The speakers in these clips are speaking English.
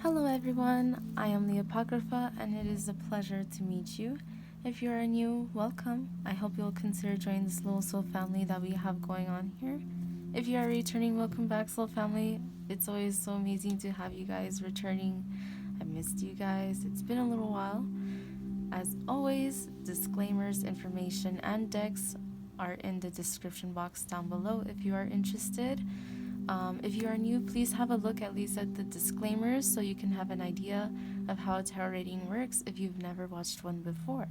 Hello everyone, I am the Apocrypha and it is a pleasure to meet you. If you are new, welcome. I hope you'll consider joining this little soul family that we have going on here. If you are returning, welcome back soul family. It's always so amazing to have you guys returning. I missed you guys. It's been a little while. As always, disclaimers, information, and decks are in the description box down below if you are interested. If you are new, please have a look at least at the disclaimers so you can have an idea of how tarot reading works if you've never watched one before.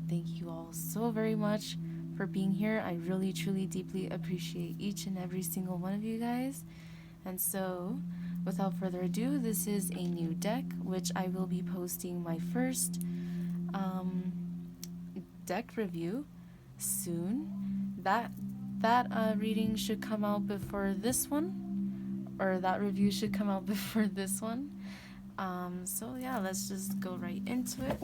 Thank you all so very much for being here. I really, truly, deeply appreciate each and every single one of you guys. And so, without further ado, this is a new deck, which I will be posting my first deck review soon. That reading should come out before this one, or that review should come out before this one. So yeah, let's just go right into it.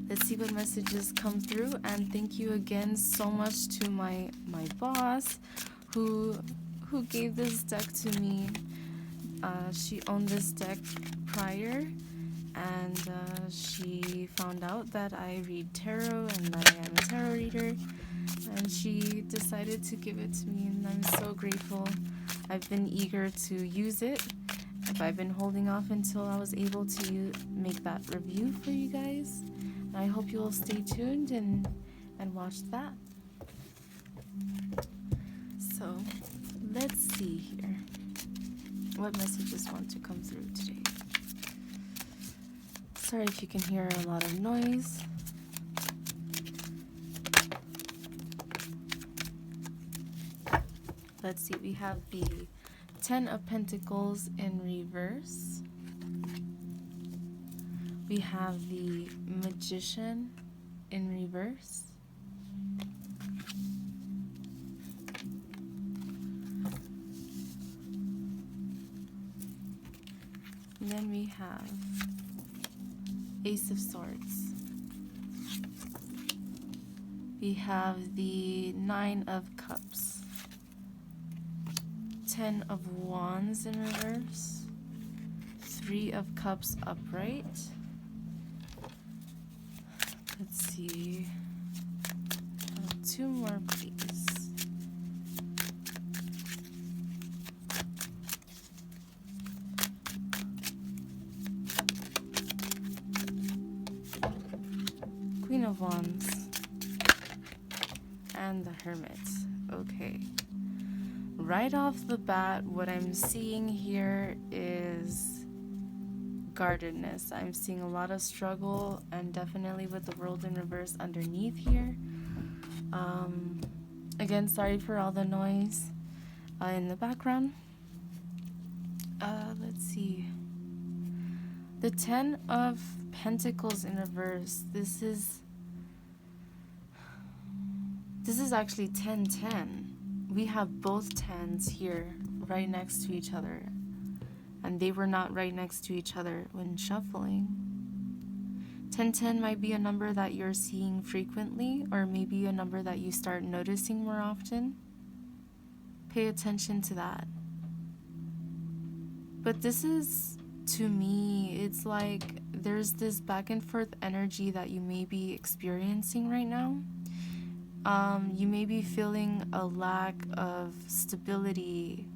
Let's see what messages come through, and thank you again so much to my boss who gave this deck to me. She owned this deck prior, and she found out that I read tarot and that I am a tarot reader, and she decided to give it to me, and I'm so grateful. I've been eager to use it, but I've been holding off until I was able to make that review for you guys. And I hope you will stay tuned and watch that. So let's see here what messages want to come through today. Sorry if you can hear a lot of noise. Let's see, we have the Ten of Pentacles in reverse. We have the Magician in reverse. And then we have Ace of Swords. We have the Nine of Cups. Ten of Wands in reverse. Three of Cups upright. Let's see. Two more, please. Queen of Wands. And the Hermit. Okay. Right off the bat, what I'm seeing here is guardedness. I'm seeing a lot of struggle, and definitely with the World in reverse underneath here. Again, sorry for all the noise in the background. Let's see. The Ten of Pentacles in reverse. This is actually 10-10. We have both tens here right next to each other, and they were not right next to each other when shuffling. 10-10 might be a number that you're seeing frequently, or maybe a number that you start noticing more often. Pay attention to that. But this is, to me, it's like there's this back and forth energy that you may be experiencing right now. You may be feeling a lack of stability,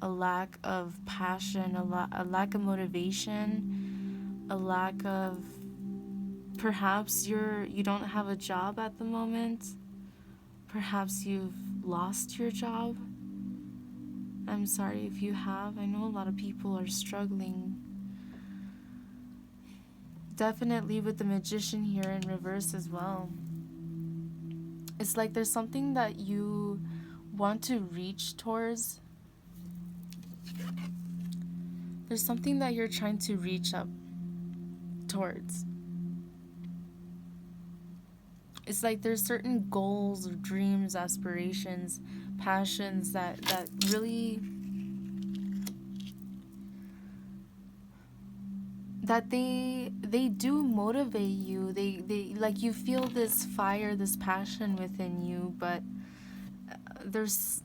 a lack of passion, a lack of motivation, a lack of, perhaps you don't have a job at the moment. Perhaps you've lost your job. I'm sorry if you have. I know a lot of people are struggling. Definitely with the Magician here in reverse as well. It's like there's something that you want to reach towards. There's something that you're trying to reach up towards. It's like there's certain goals, dreams, aspirations, passions that really, that they do motivate you. They like, you feel this fire, this passion within you, but there's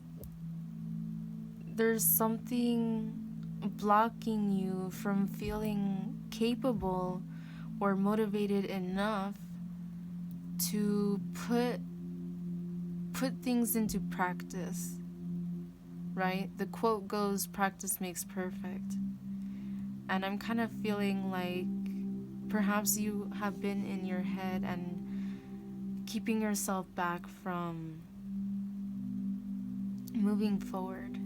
something blocking you from feeling capable or motivated enough to put things into practice, right? The quote goes, practice makes perfect. And I'm kind of feeling like perhaps you have been in your head and keeping yourself back from moving forward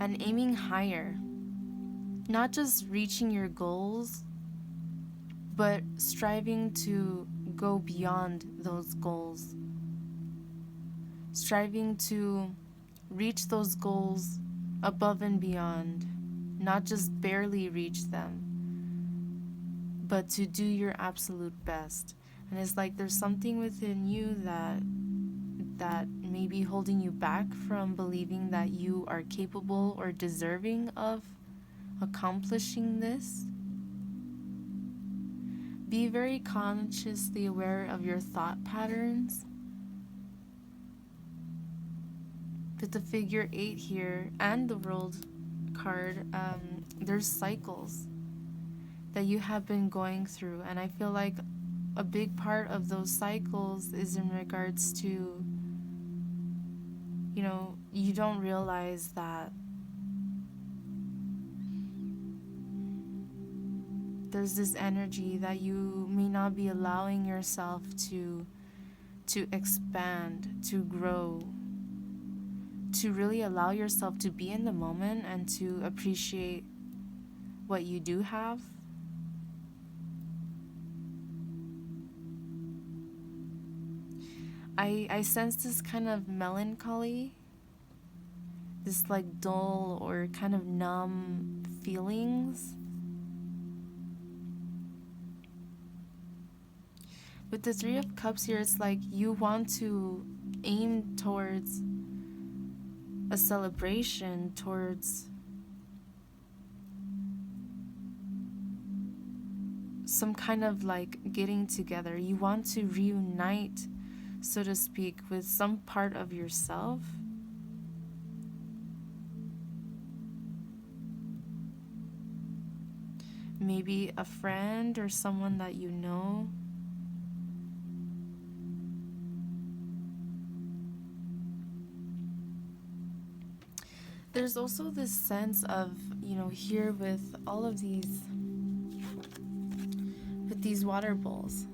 and aiming higher. Not just reaching your goals, but striving to go beyond those goals. Striving to reach those goals above and beyond. Not just barely reach them, but to do your absolute best. And it's like there's something within you that may be holding you back from believing that you are capable or deserving of accomplishing this. Be very consciously aware of your thought patterns. With the figure 8 here and the World card, there's cycles that you have been going through, and I feel like a big part of those cycles is in regards to, you don't realize that there's this energy that you may not be allowing yourself to expand, to grow, to really allow yourself to be in the moment and to appreciate what you do have. I sense this kind of melancholy, this like dull or kind of numb feelings. With the 3 of Cups here, it's like you want to aim towards a celebration, towards some kind of like getting together. You want to reunite, so to speak, with some part of yourself. Maybe a friend or someone that you know. There's also this sense of, here with all of these water bowls.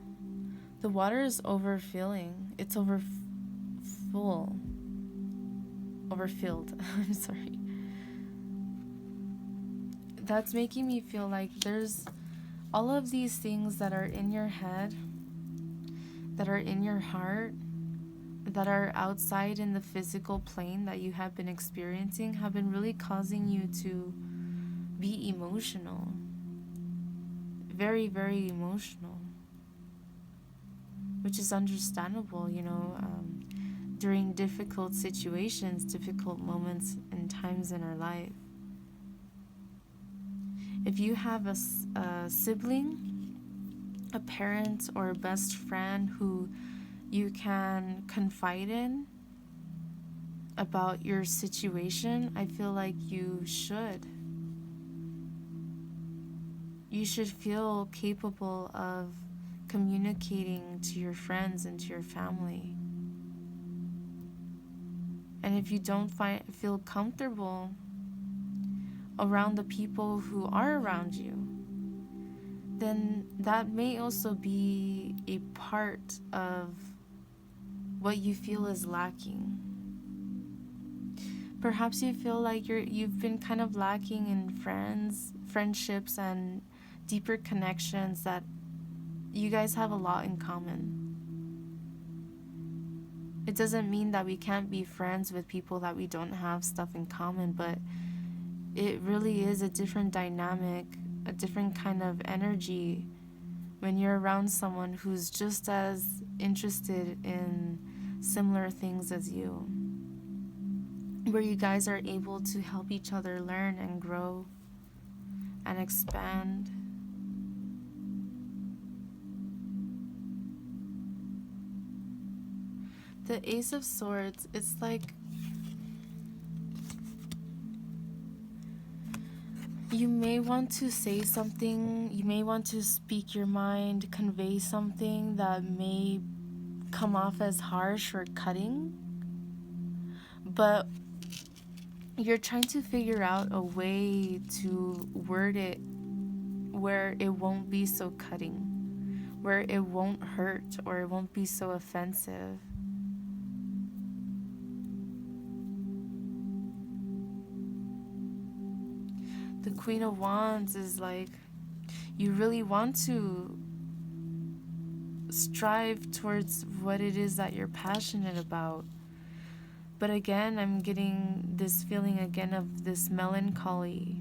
The water is overfilling. It's overfilled. I'm sorry. That's making me feel like there's all of these things that are in your head, that are in your heart, that are outside in the physical plane that you have been experiencing, have been really causing you to be emotional. Very, very emotional. Which is understandable, during difficult situations, difficult moments and times in our life. If you have a sibling, a parent, or a best friend who you can confide in about your situation, I feel like you should. You should feel capable of communicating to your friends and to your family. And if you don't feel comfortable around the people who are around you, then that may also be a part of what you feel is lacking. Perhaps you feel like you've been kind of lacking in friendships and deeper connections, that you guys have a lot in common. It doesn't mean that we can't be friends with people that we don't have stuff in common, but it really is a different dynamic, a different kind of energy when you're around someone who's just as interested in similar things as you, where you guys are able to help each other learn and grow and expand. The Ace of Swords, it's like You may want to say something, you may want to speak your mind, convey something that may come off as harsh or cutting, but you're trying to figure out a way to word it where it won't be so cutting, where it won't hurt or it won't be so offensive. The Queen of Wands is like, you really want to strive towards what it is that you're passionate about. But again, I'm getting this feeling again of this melancholy,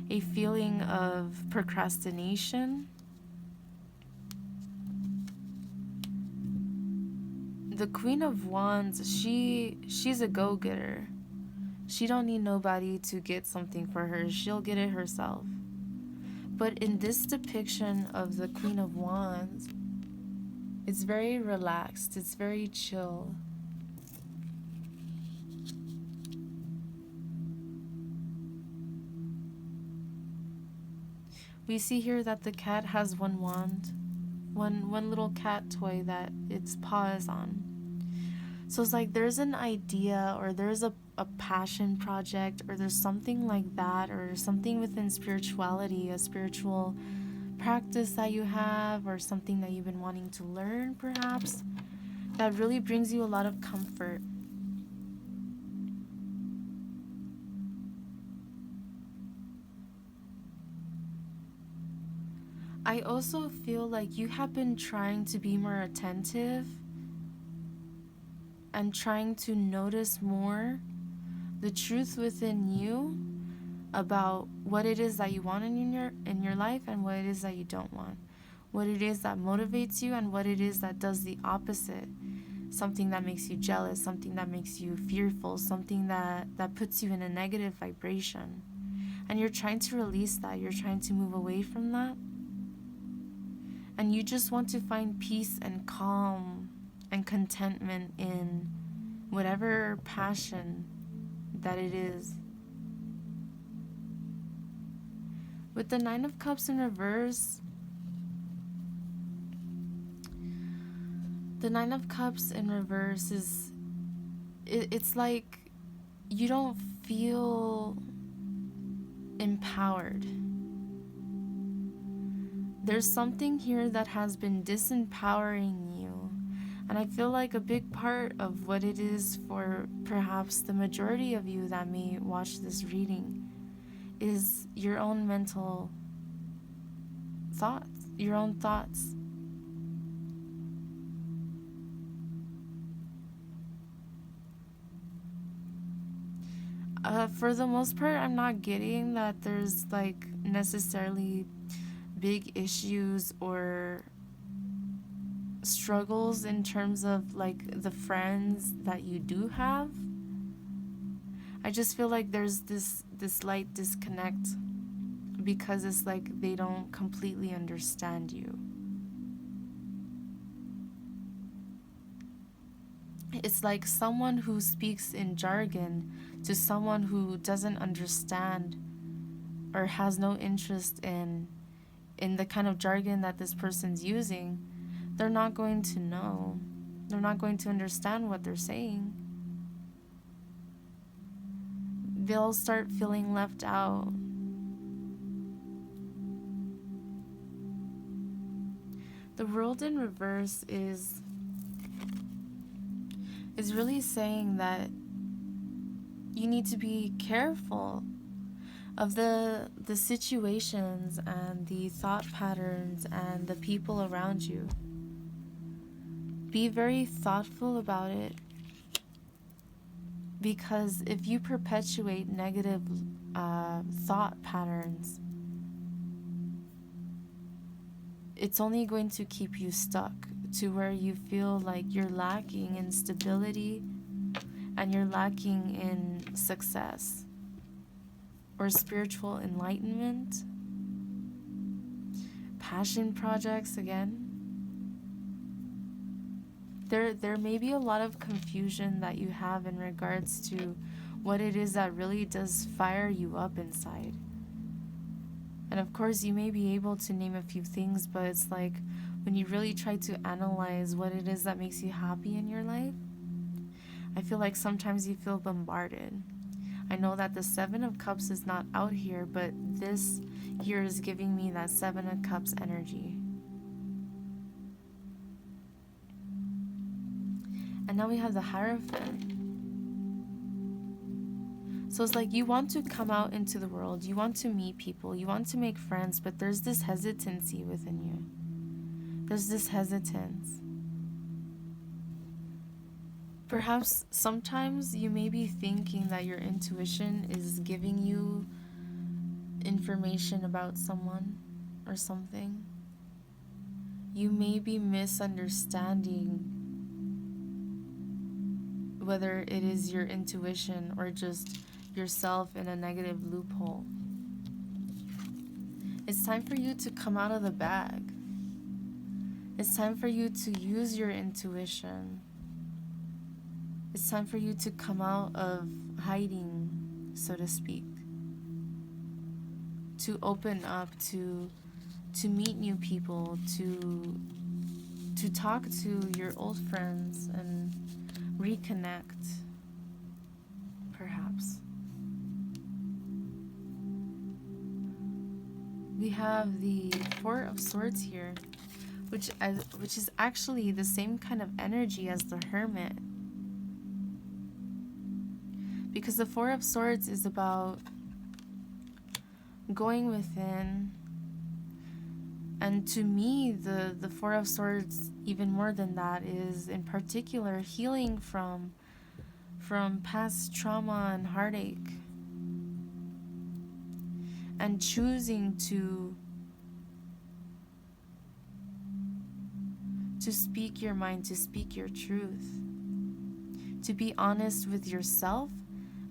a feeling of procrastination. The Queen of Wands, she's a go-getter. She don't need nobody to get something for her. She'll get it herself. But in this depiction of the Queen of Wands, it's very relaxed. It's very chill. We see here that the cat has one wand, one little cat toy that its paw is on. So it's like there's an idea, or there's a passion project, or there's something like that, or something within spirituality, a spiritual practice that you have, or something that you've been wanting to learn perhaps, that really brings you a lot of comfort. I also feel like you have been trying to be more attentive and trying to notice more the truth within you about what it is that you want in your life and what it is that you don't want. What it is that motivates you and what it is that does the opposite. Something that makes you jealous, something that makes you fearful, something that puts you in a negative vibration. And you're trying to release that. You're trying to move away from that. And you just want to find peace and calm and contentment in whatever passion that it is. With the Nine of Cups in reverse, the Nine of Cups in reverse is, it's like you don't feel empowered. There's something here that has been disempowering you. And I feel like a big part of what it is for perhaps the majority of you that may watch this reading is your own mental thoughts, your own thoughts. For the most part, I'm not getting that there's like necessarily big issues or struggles in terms of like the friends that you do have. I just feel like there's this slight disconnect because it's like they don't completely understand you. It's like someone who speaks in jargon to someone who doesn't understand or has no interest in the kind of jargon that this person's using. They're not going to know. They're not going to understand what they're saying. They'll start feeling left out. The World in reverse is really saying that you need to be careful of the situations and the thought patterns and the people around you. Be very thoughtful about it, because if you perpetuate negative thought patterns, it's only going to keep you stuck to where you feel like you're lacking in stability and you're lacking in success or spiritual enlightenment. Passion projects again. There may be a lot of confusion that you have in regards to what it is that really does fire you up inside. And of course, you may be able to name a few things, but it's like when you really try to analyze what it is that makes you happy in your life, I feel like sometimes you feel bombarded. I know that the Seven of Cups is not out here, but this here is giving me that Seven of Cups energy. And now we have the Hierophant. So it's like you want to come out into the world, you want to meet people, you want to make friends, but there's this hesitancy within you. There's this hesitance. Perhaps sometimes you may be thinking that your intuition is giving you information about someone or something. You may be misunderstanding whether it is your intuition or just yourself in a negative loophole. It's time for you to come out of the bag. It's time for you to use your intuition. It's time for you to come out of hiding, so to speak. To open up, to meet new people, to talk to your old friends and reconnect, perhaps. We have the Four of Swords here, which is actually the same kind of energy as the Hermit. Because the Four of Swords is about going within. And to me, the Four of Swords, even more than that, is in particular healing from past trauma and heartache. And choosing to speak your mind, to speak your truth. To be honest with yourself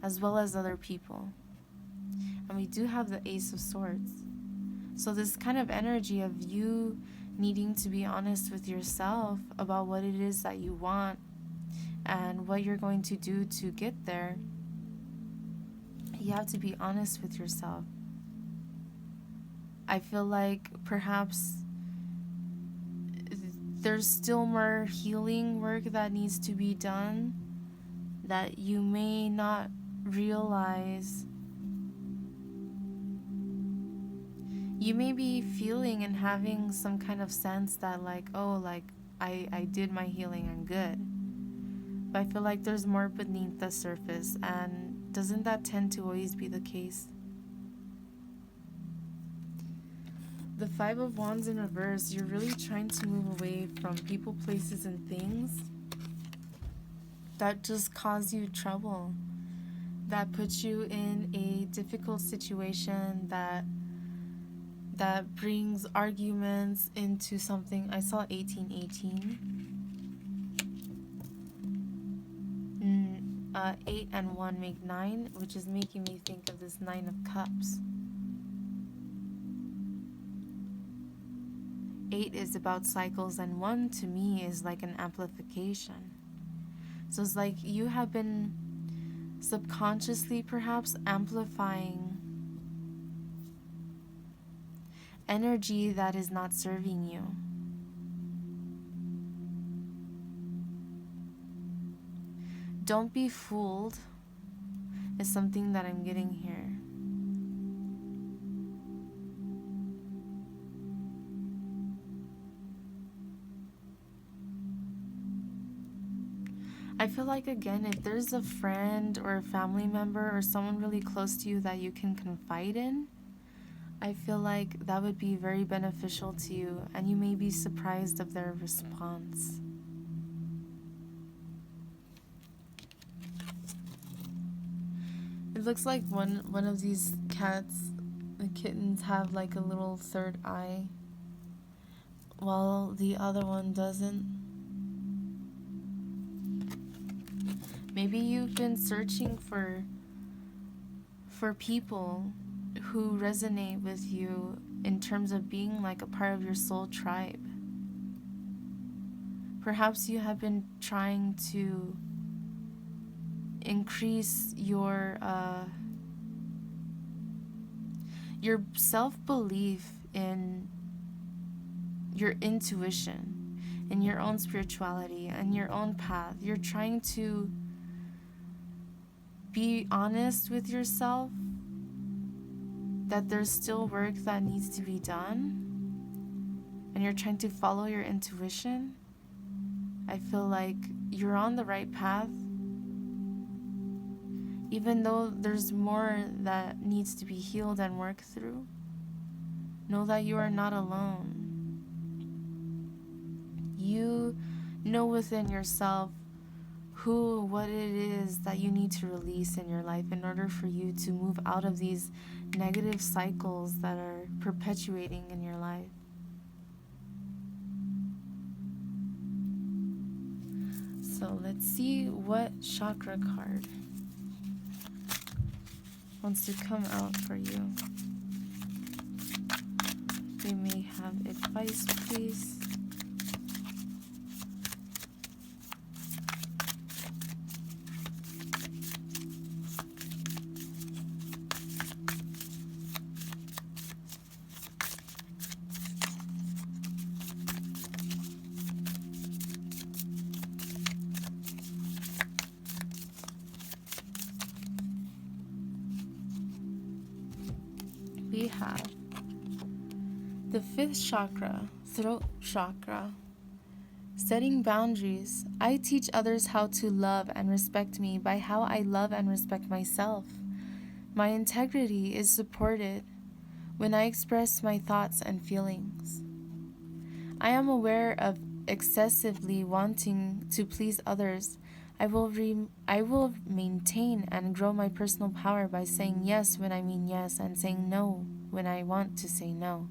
as well as other people. And we do have the Ace of Swords. So this kind of energy of you needing to be honest with yourself about what it is that you want and what you're going to do to get there. You have to be honest with yourself. I feel like perhaps there's still more healing work that needs to be done that you may not realize. You may be feeling and having some kind of sense that I did my healing, I'm good. But I feel like there's more beneath the surface, and doesn't that tend to always be the case? The Five of Wands in reverse, you're really trying to move away from people, places, and things that just cause you trouble, that puts you in a difficult situation, that brings arguments into something. I saw 1818. 8 and 1 make 9, which is making me think of this 9 of Cups. 8 is about cycles, and 1 to me is like an amplification. So it's like you have been subconsciously perhaps amplifying energy that is not serving you. Don't be fooled is something that I'm getting here. I feel like, again, if there's a friend or a family member or someone really close to you that you can confide in, I feel like that would be very beneficial to you, and you may be surprised of their response. It looks like one of these cats, the kittens, have like a little third eye, while the other one doesn't. Maybe you've been searching for people who resonate with you in terms of being like a part of your soul tribe. Perhaps you have been trying to increase your self-belief in your intuition, in your own spirituality, and your own path. You're trying to be honest with yourself that there's still work that needs to be done, and you're trying to follow your intuition. I feel like you're on the right path, even though there's more that needs to be healed and worked through. Know that you are not alone. You know within yourself what it is that you need to release in your life in order for you to move out of these negative cycles that are perpetuating in your life. So let's see what chakra card wants to come out for you. We may have advice, please. We have the 5th chakra, throat chakra. Setting boundaries. I teach others how to love and respect me by how I love and respect myself. My integrity is supported when I express my thoughts and feelings. I am aware of excessively wanting to please others. I will maintain and grow my personal power by saying yes when I mean yes and saying no when I want to say no.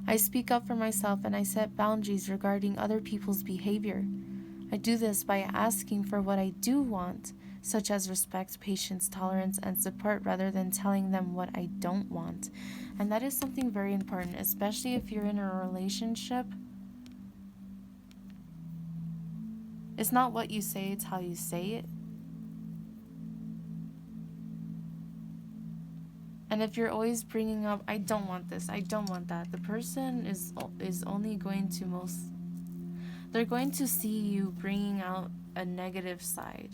I speak up for myself and I set boundaries regarding other people's behavior. I do this by asking for what I do want, such as respect, patience, tolerance, and support, rather than telling them what I don't want. And that is something very important, especially if you're in a relationship. It's not what you say, it's how you say it. And if you're always bringing up, I don't want this, I don't want that, the person is only going to they're going to see you bringing out a negative side,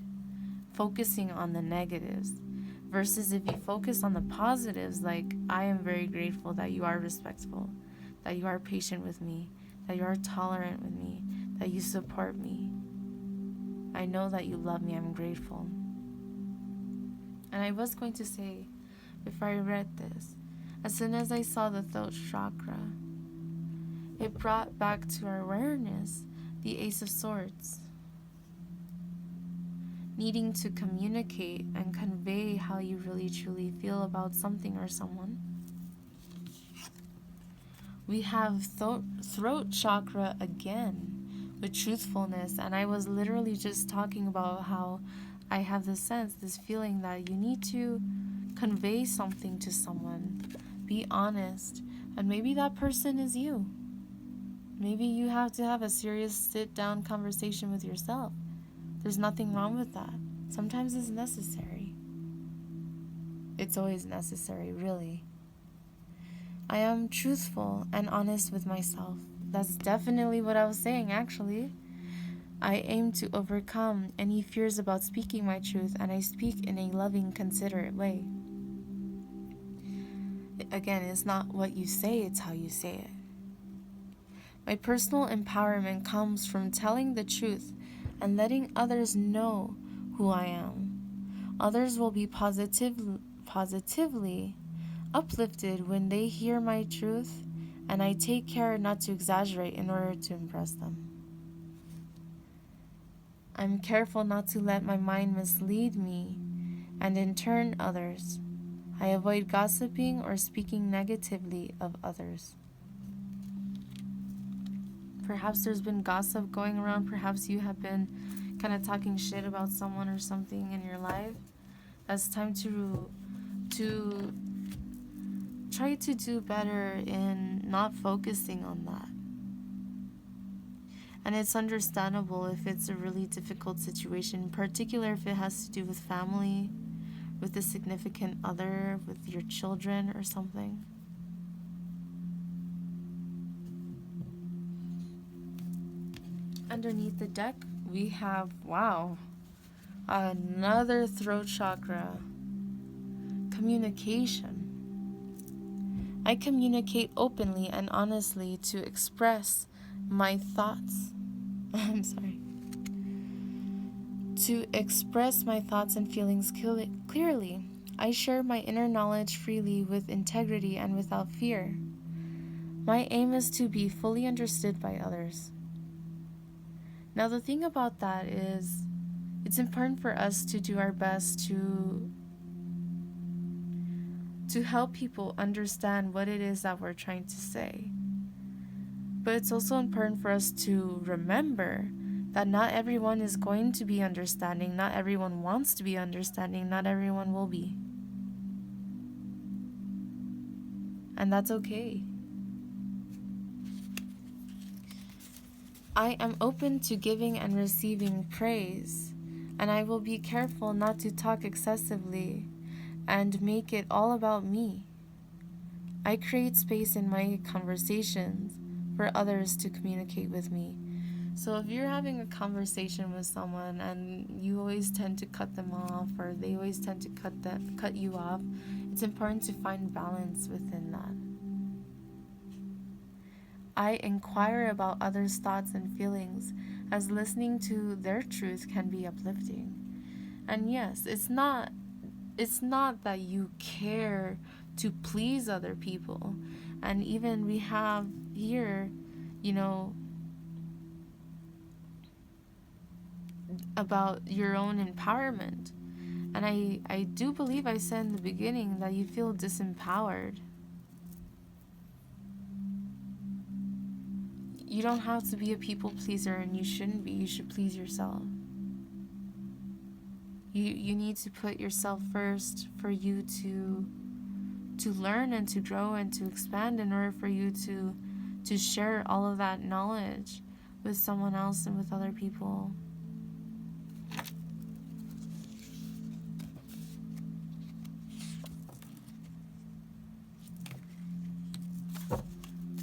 focusing on the negatives. Versus if you focus on the positives, like, I am very grateful that you are respectful, that you are patient with me, that you are tolerant with me, that you support me. I know that you love me, I'm grateful. And I was going to say, before I read this, as soon as I saw the throat chakra, it brought back to our awareness the Ace of Swords. Needing to communicate and convey how you really truly feel about something or someone. We have throat chakra again with truthfulness, and I was literally just talking about how I have this sense, this feeling that you need to convey something to someone, be honest, and maybe that person is you. Maybe you have to have a serious sit-down conversation with yourself. There's nothing wrong with that. Sometimes it's necessary. It's always necessary, really. I am truthful and honest with myself. That's definitely what I was saying, actually. I aim to overcome any fears about speaking my truth, and I speak in a loving, considerate way. Again, it's not what you say, it's how you say it. My personal empowerment comes from telling the truth and letting others know who I am. Others will be positively uplifted when they hear my truth, and I take care not to exaggerate in order to impress them. I'm careful not to let my mind mislead me and in turn others. I avoid gossiping or speaking negatively of others. Perhaps there's been gossip going around. Perhaps you have been kind of talking shit about someone or something in your life. That's time to try to do better in not focusing on that. And it's understandable if it's a really difficult situation, in particular if it has to do with family, with a significant other, with your children or something. Underneath the deck, we have, wow, another throat chakra. Communication. I communicate openly and honestly to express my thoughts. I'm sorry. To express my thoughts and feelings clearly. I share my inner knowledge freely with integrity and without fear. My aim is to be fully understood by others. Now, the thing about that is, it's important for us to do our best to help people understand what it is that we're trying to say. But it's also important for us to remember that not everyone is going to be understanding, not everyone wants to be understanding, not everyone will be. And that's okay. I am open to giving and receiving praise, and I will be careful not to talk excessively and make it all about me. I create space in my conversations for others to communicate with me. So if you're having a conversation with someone and you always tend to cut them off, or they always tend to cut you off, it's important to find balance within that. I inquire about others' thoughts and feelings, as listening to their truth can be uplifting. And yes, it's not that you care to please other people. And even we have here, about your own empowerment. And I do believe I said in the beginning that you feel disempowered. You don't have to be a people pleaser, and you shouldn't be. You should please yourself. You need to put yourself first for you to learn and to grow and to expand, in order for you to share all of that knowledge with someone else and with other people.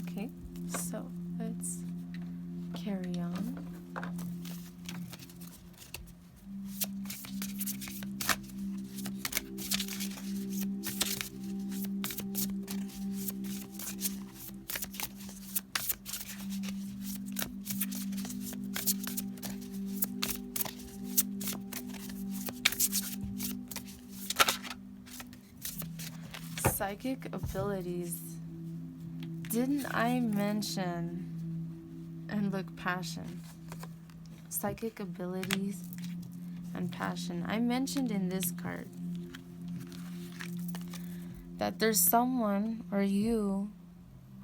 Okay, so let's carry on. Psychic abilities. Didn't I mention, and look, passion. Psychic abilities and passion. I mentioned in this card that there's someone, or you,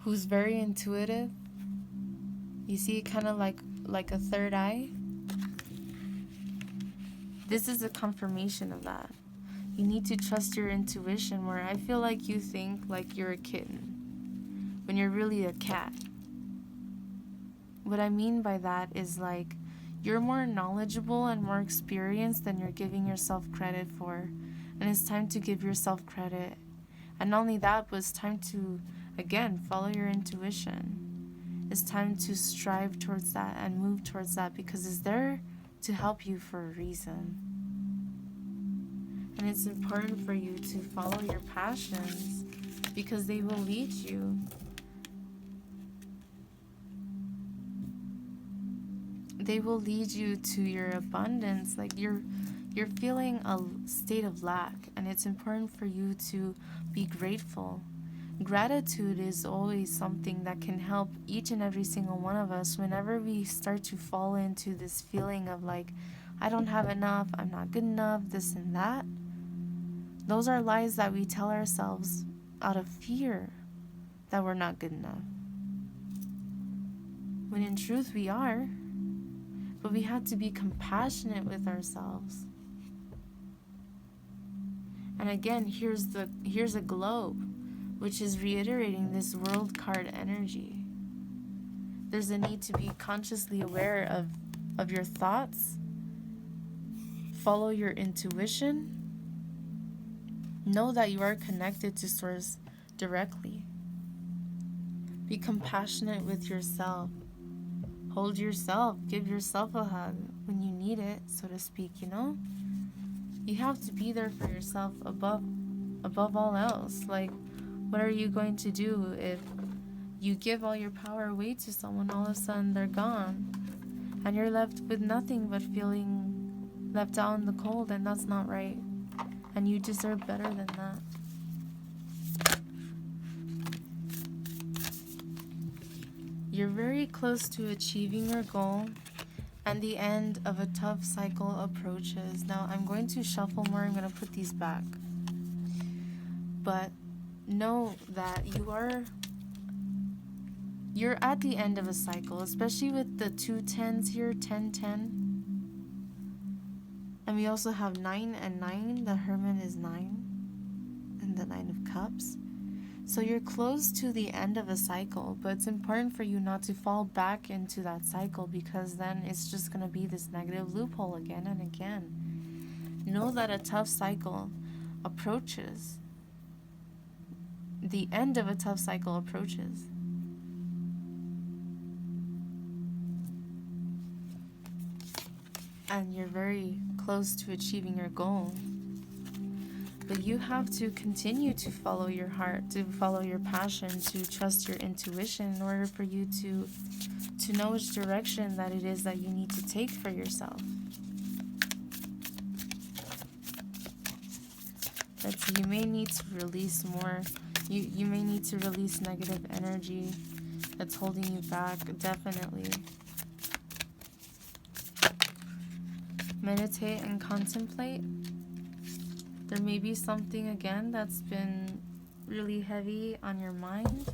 who's very intuitive. You see, kind of like a third eye. This is a confirmation of that. You need to trust your intuition, where I feel like you think like you're a kitten when you're really a cat. What I mean by that is, like, you're more knowledgeable and more experienced than you're giving yourself credit for. And it's time to give yourself credit. And not only that, but it's time to, again, follow your intuition. It's time to strive towards that and move towards that, because it's there to help you for a reason. And it's important for you to follow your passions, because they will lead you. They will lead you to your abundance. Like, you're feeling a state of lack, and it's important for you to be grateful. Gratitude is always something that can help each and every single one of us whenever we start to fall into this feeling of, like, I don't have enough, I'm not good enough, this and that. Those are lies that we tell ourselves out of fear that we're not good enough. When in truth we are. But we have to be compassionate with ourselves. And again, here's a globe, which is reiterating this world card energy. There's a need to be consciously aware of your thoughts. Follow your intuition. Know that you are connected to Source directly. Be compassionate with yourself. Hold yourself. Give yourself a hug when you need it, so to speak, you know? You have to be there for yourself above all else. Like, what are you going to do if you give all your power away to someone, all of a sudden they're gone, and you're left with nothing but feeling left out in the cold, and that's not right. And you deserve better than that. You're very close to achieving your goal, and the end of a tough cycle approaches. Now, I'm going to shuffle more. I'm going to put these back. But know that you're at the end of a cycle, especially with the 2 10s here, 10, 10. And we also have 9 and 9. The Hermit is 9. And the 9 of Cups. So you're close to the end of a cycle, but it's important for you not to fall back into that cycle, because then it's just going to be this negative loophole again and again. Know that a tough cycle approaches. The end of a tough cycle approaches. And you're very close to achieving your goal. But you have to continue to follow your heart, to follow your passion, to trust your intuition in order for you to know which direction that it is that you need to take for yourself. Let's see, you may need to release more. You may need to release negative energy that's holding you back, definitely. Meditate and contemplate. There may be something again that's been really heavy on your mind.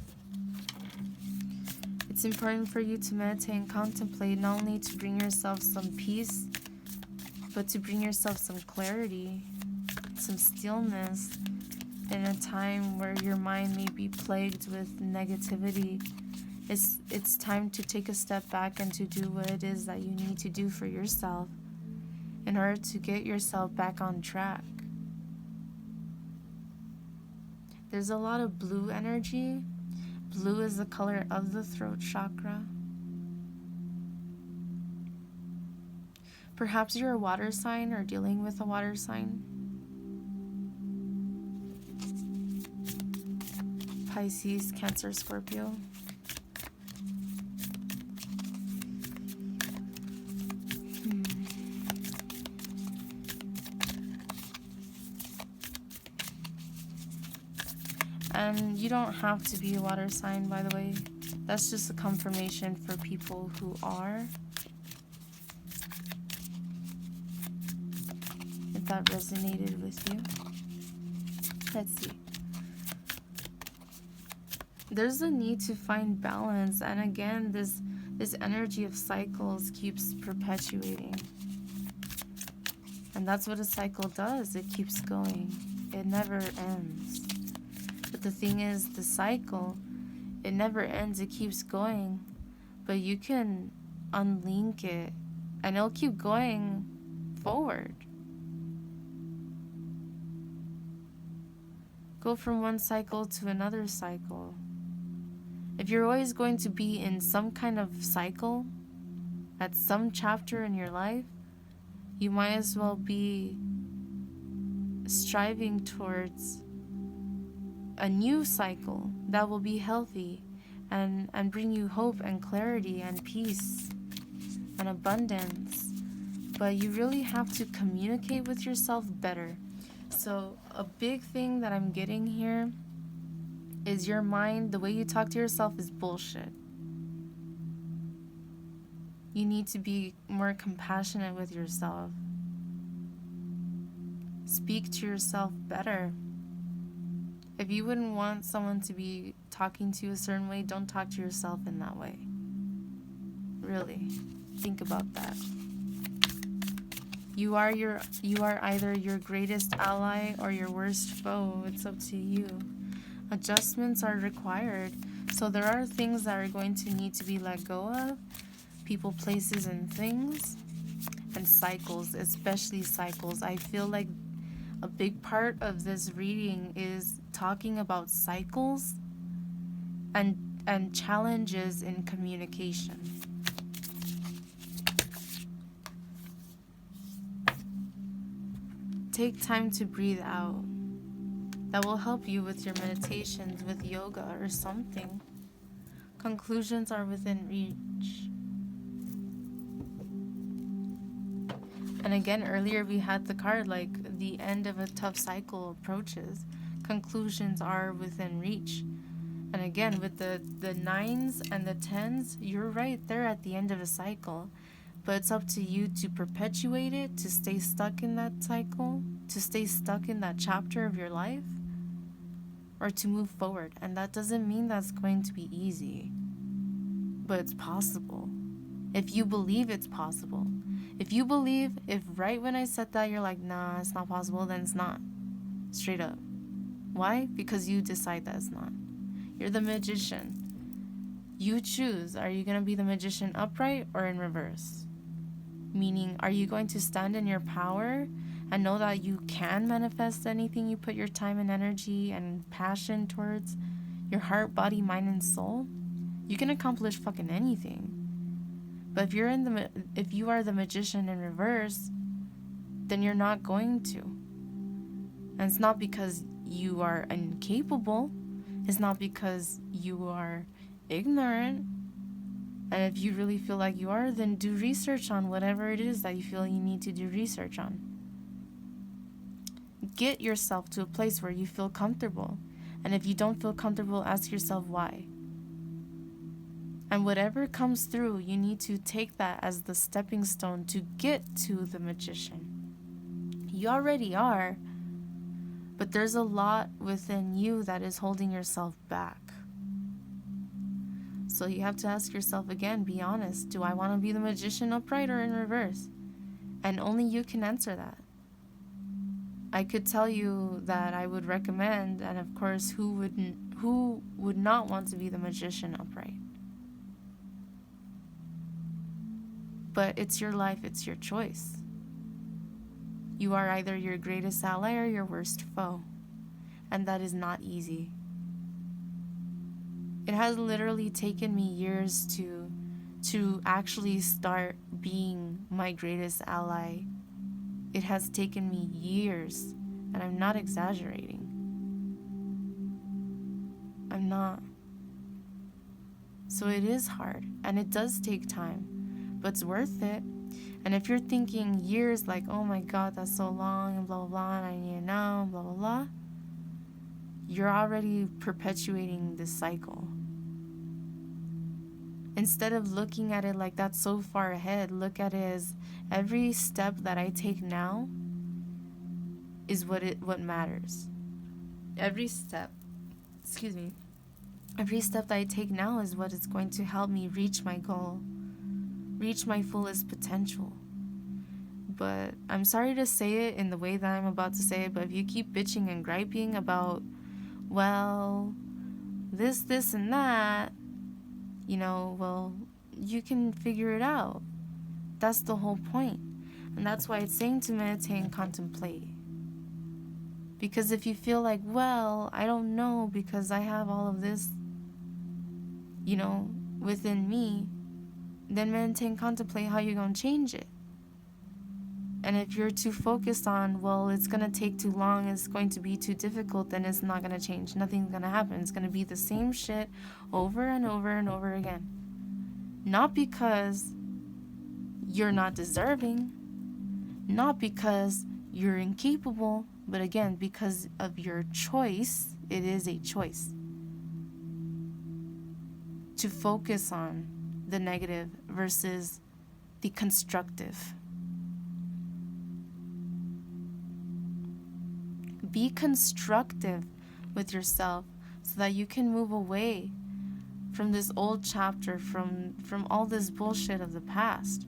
It's important for you to meditate and contemplate, not only to bring yourself some peace, but to bring yourself some clarity, some stillness in a time where your mind may be plagued with negativity. It's time to take a step back and to do what it is that you need to do for yourself in order to get yourself back on track. There's a lot of blue energy. Blue is the color of the throat chakra. Perhaps you're a water sign or dealing with a water sign. Pisces, Cancer, Scorpio. And you don't have to be a water sign, by the way. That's just a confirmation for people who are. If that resonated with you. Let's see. There's a need to find balance, and again, this energy of cycles keeps perpetuating. And that's what a cycle does. It keeps going. It never ends. But the thing is, the cycle, it never ends. It keeps going. But you can unlink it, and it'll keep going forward. Go from one cycle to another cycle. If you're always going to be in some kind of cycle at some chapter in your life, you might as well be striving towards a new cycle that will be healthy and bring you hope and clarity and peace and abundance. But you really have to communicate with yourself better. So a big thing that I'm getting here is your mind, the way you talk to yourself is bullshit. You need to be more compassionate with yourself. Speak to yourself better. If you wouldn't want someone to be talking to you a certain way, don't talk to yourself in that way. Really, think about that. You are either your greatest ally or your worst foe. It's up to you. Adjustments are required So there are things that are going to need to be let go of, people, places, and things, and cycles, especially cycles. I feel like a big part of this reading is talking about cycles and challenges in communication. Take time to breathe out. That will help you with your meditations, with yoga or something. Conclusions are within reach. And again, earlier we had the card like the end of a tough cycle approaches. Conclusions are within reach. And again, with the 9s and the 10s, you're right there at the end of a cycle. But it's up to you to perpetuate it, to stay stuck in that cycle, to stay stuck in that chapter of your life, or to move forward. And that doesn't mean that's going to be easy, but it's possible. If you believe it's possible. If you believe, if right when I said that you're like, nah, it's not possible, then it's not. Straight up. Why? Because you decide that it's not. You're the magician. You choose. Are you going to be the magician upright or in reverse? Meaning, are you going to stand in your power and know that you can manifest anything you put your time and energy and passion towards, your heart, body, mind, and soul? You can accomplish fucking anything. But if you are the magician in reverse, then you're not going to. And it's not because you are incapable. It's not because you are ignorant. And if you really feel like you are, then do research on whatever it is that you feel you need to do research on. Get yourself to a place where you feel comfortable. And if you don't feel comfortable, ask yourself why. And whatever comes through, you need to take that as the stepping stone to get to the magician. You already are, but there's a lot within you that is holding yourself back. So you have to ask yourself again, be honest, do I want to be the magician upright or in reverse? And only you can answer that. I could tell you that I would recommend, and of course, who would not want to be the magician upright? But it's your life, it's your choice. You are either your greatest ally or your worst foe. And that is not easy. It has literally taken me years to actually start being my greatest ally. It has taken me years, and I'm not exaggerating. I'm not. So it is hard, and it does take time, but it's worth it. And if you're thinking years like, oh my God, that's so long, and blah, blah, blah, and I need it now, and blah, blah, blah, you're already perpetuating this cycle. Instead of looking at it like that's so far ahead, look at it as every step that I take now is what matters. Every step that I take now is what is going to help me reach my goal, reach my fullest potential. But I'm sorry to say it in the way that I'm about to say it, but if you keep bitching and griping about, well, this, and that, well, you can figure it out. That's the whole point. And that's why it's saying to meditate and contemplate. Because if you feel like, well, I don't know because I have all of this, within me, then meditate and contemplate how you're going to change it. And if you're too focused on, well, it's going to take too long, it's going to be too difficult, then it's not going to change. Nothing's going to happen. It's going to be the same shit over and over and over again. Not because you're not deserving, not because you're incapable, but again, because of your choice. It is a choice to focus on the negative versus the constructive. Be constructive with yourself so that you can move away from this old chapter, from all this bullshit of the past.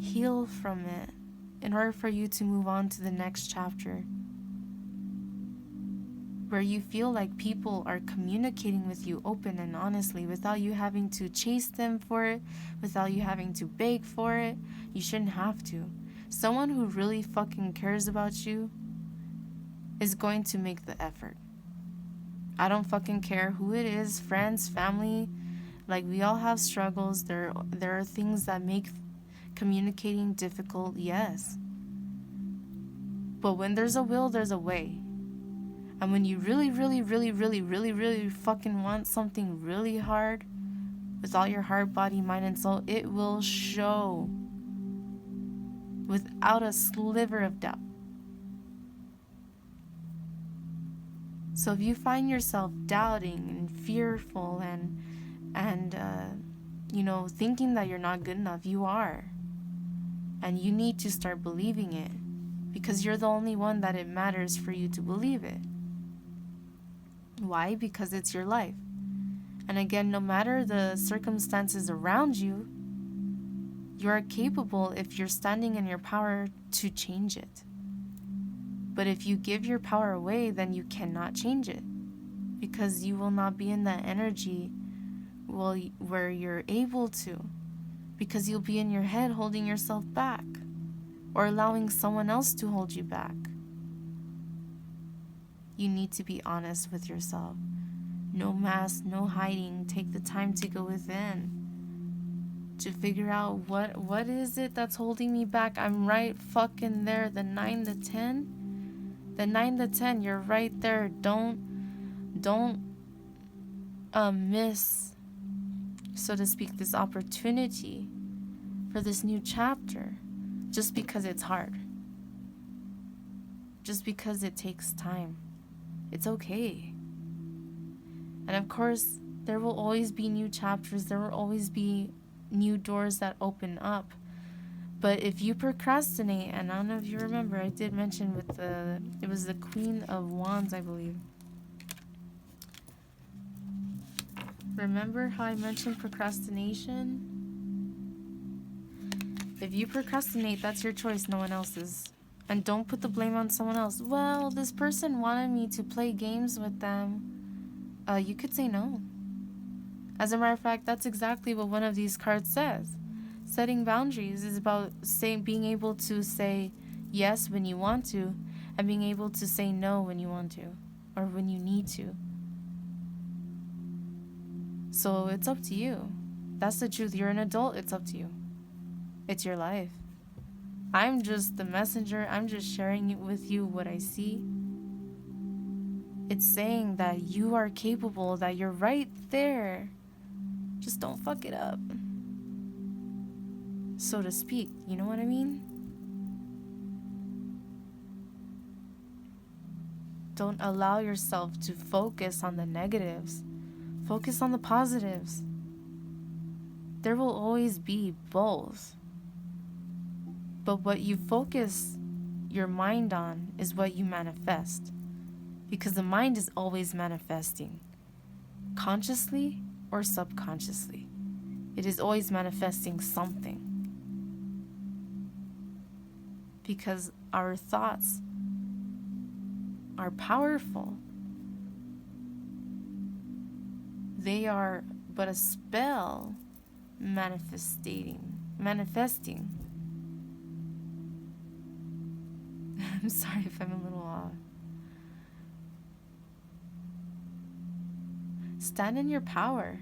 Heal from it in order for you to move on to the next chapter. where you feel like people are communicating with you open and honestly without you having to chase them for it, without you having to beg for it. You shouldn't have to. Someone who really fucking cares about you is going to make the effort. I don't fucking care who it is, friends, family. Like, we all have struggles. There are things that make communicating difficult, yes. But when there's a will, there's a way. And when you really, really, really, really, really, really fucking want something really hard, with all your heart, body, mind, and soul, it will show without a sliver of doubt. So if you find yourself doubting and fearful and thinking that you're not good enough, you are. And you need to start believing it, because you're the only one that it matters for you to believe it. Why? Because it's your life. And again, no matter the circumstances around you, you are capable, if you're standing in your power, to change it. But if you give your power away, then you cannot change it, because you will not be in that energy where you're able to, because you'll be in your head holding yourself back or allowing someone else to hold you back. You need to be honest with yourself. No mask, no hiding. Take the time to go within, to figure out what is it that's holding me back. I'm right fucking there. The 9, the 10. The 9, the 10, you're right there. Don't miss, so to speak, this opportunity for this new chapter just because it's hard. Just because it takes time. It's okay. And of course, there will always be new chapters. There will always be new doors that open up. But if you procrastinate, and I don't know if you remember, I did mention it was the Queen of Wands, I believe. Remember how I mentioned procrastination? If you procrastinate, that's your choice, no one else's. And don't put the blame on someone else. Well, this person wanted me to play games with them. You could say no. As a matter of fact, that's exactly what one of these cards says. Setting boundaries is about being able to say yes when you want to, and being able to say no when you want to, or when you need to. So it's up to you. That's the truth. You're an adult. It's up to you. It's your life. I'm just the messenger. I'm just sharing with you what I see. It's saying that you are capable, that you're right there. Just don't fuck it up, so to speak. You know what I mean? Don't allow yourself to focus on the negatives. Focus on the positives. There will always be both. But what you focus your mind on is what you manifest. Because the mind is always manifesting, consciously or subconsciously. It is always manifesting something. Because our thoughts are powerful. They are but a spell manifesting. I'm sorry if I'm a little off. Stand in your power.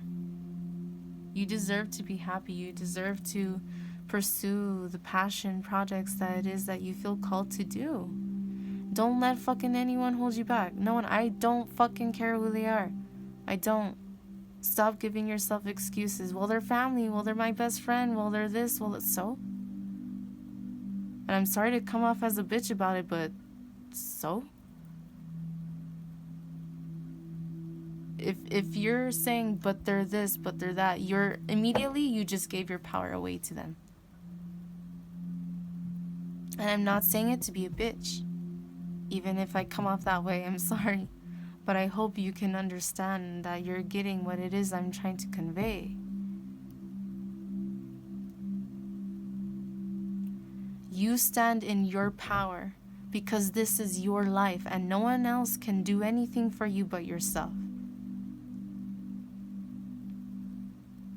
You deserve to be happy. You deserve to pursue the passion projects that it is that you feel called to do. Don't let fucking anyone hold you back. No one. I don't fucking care who they are. I don't. Stop giving yourself excuses. Well, they're family. Well, they're my best friend. Well, they're this. Well, it's so. And I'm sorry to come off as a bitch about it, but so? If you're saying, but they're this, but they're that, you just gave your power away to them. And I'm not saying it to be a bitch. Even if I come off that way, I'm sorry. But I hope you can understand that you're getting what it is I'm trying to convey. You stand in your power because this is your life and no one else can do anything for you but yourself.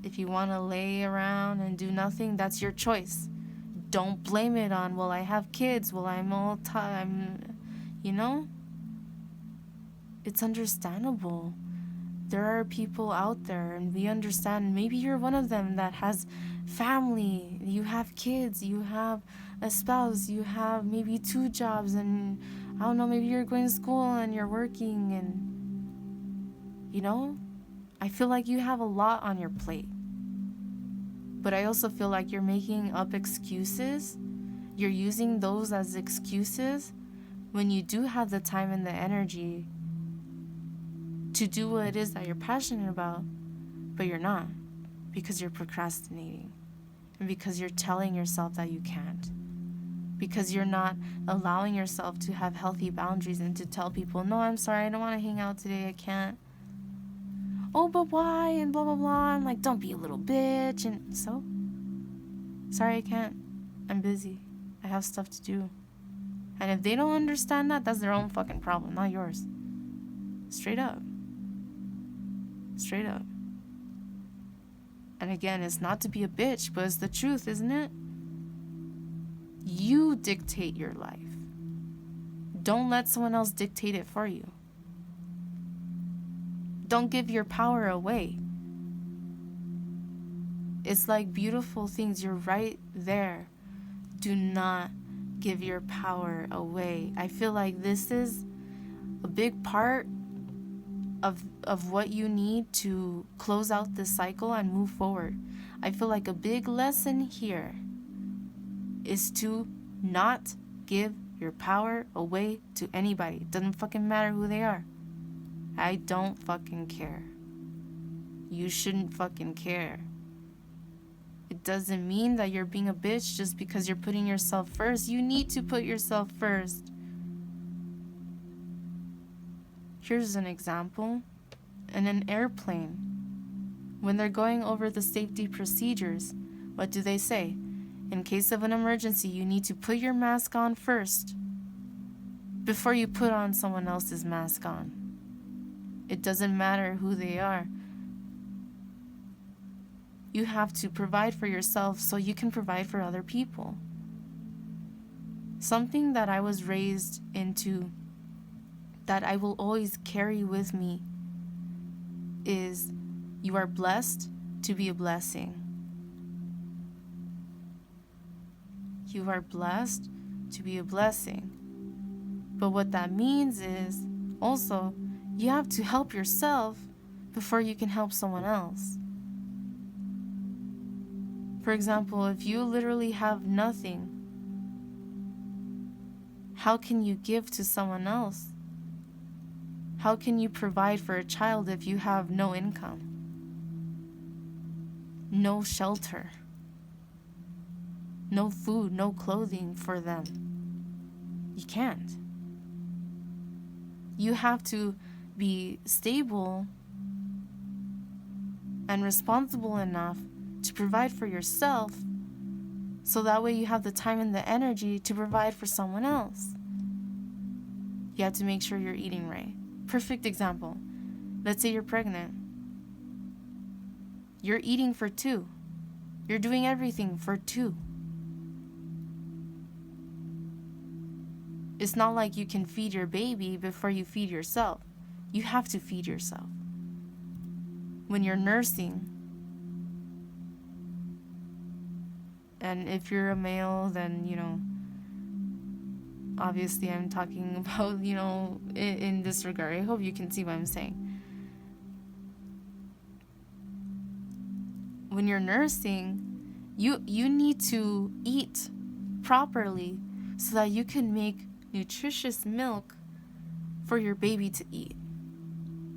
If you want to lay around and do nothing, that's your choice. Don't blame it on, well, I have kids, well, I'm all time, you know? It's understandable. There are people out there, and we understand. Maybe you're one of them that has family, you have kids, you have a spouse, you have maybe 2 jobs, and I don't know, maybe you're going to school and you're working, and, you know, I feel like you have a lot on your plate. But I also feel like you're making up excuses. You're using those as excuses when you do have the time and the energy to do what it is that you're passionate about, but you're not, because you're procrastinating, and because you're telling yourself that you can't, because you're not allowing yourself to have healthy boundaries and to tell people, no, I'm sorry, I don't want to hang out today, I can't. Oh, but why? And blah, blah, blah. I'm like, don't be a little bitch. And so, sorry, I can't. I'm busy. I have stuff to do. And if they don't understand that, that's their own fucking problem, not yours. Straight up. Straight up. And again, it's not to be a bitch, but it's the truth, isn't it? You dictate your life. Don't let someone else dictate it for you. Don't give your power away. It's like beautiful things. You're right there. Do not give your power away. I feel like this is a big part of what you need to close out this cycle and move forward. I feel like a big lesson here is to not give your power away to anybody. It doesn't fucking matter who they are. I don't fucking care. You shouldn't fucking care. It doesn't mean that you're being a bitch just because you're putting yourself first. You need to put yourself first. Here's an example. In an airplane, when they're going over the safety procedures, what do they say? In case of an emergency, you need to put your mask on first before you put on someone else's mask on. It doesn't matter who they are. You have to provide for yourself so you can provide for other people. Something that I was raised into, that I will always carry with me, is you are blessed to be a blessing. You are blessed to be a blessing. But what that means is also you have to help yourself before you can help someone else. For example, if you literally have nothing, how can you give to someone else? How can you provide for a child if you have no income, no shelter, no food, no clothing for them? You can't. You have to be stable and responsible enough to provide for yourself, so that way you have the time and the energy to provide for someone else. You have to make sure you're eating right. Perfect example. Let's say you're pregnant. You're eating for 2. You're doing everything for 2. It's not like you can feed your baby before you feed yourself. You have to feed yourself. When you're nursing, and if you're a male, then, obviously I'm talking about, in this regard. I hope you can see what I'm saying. When you're nursing, you need to eat properly so that you can make nutritious milk for your baby to eat.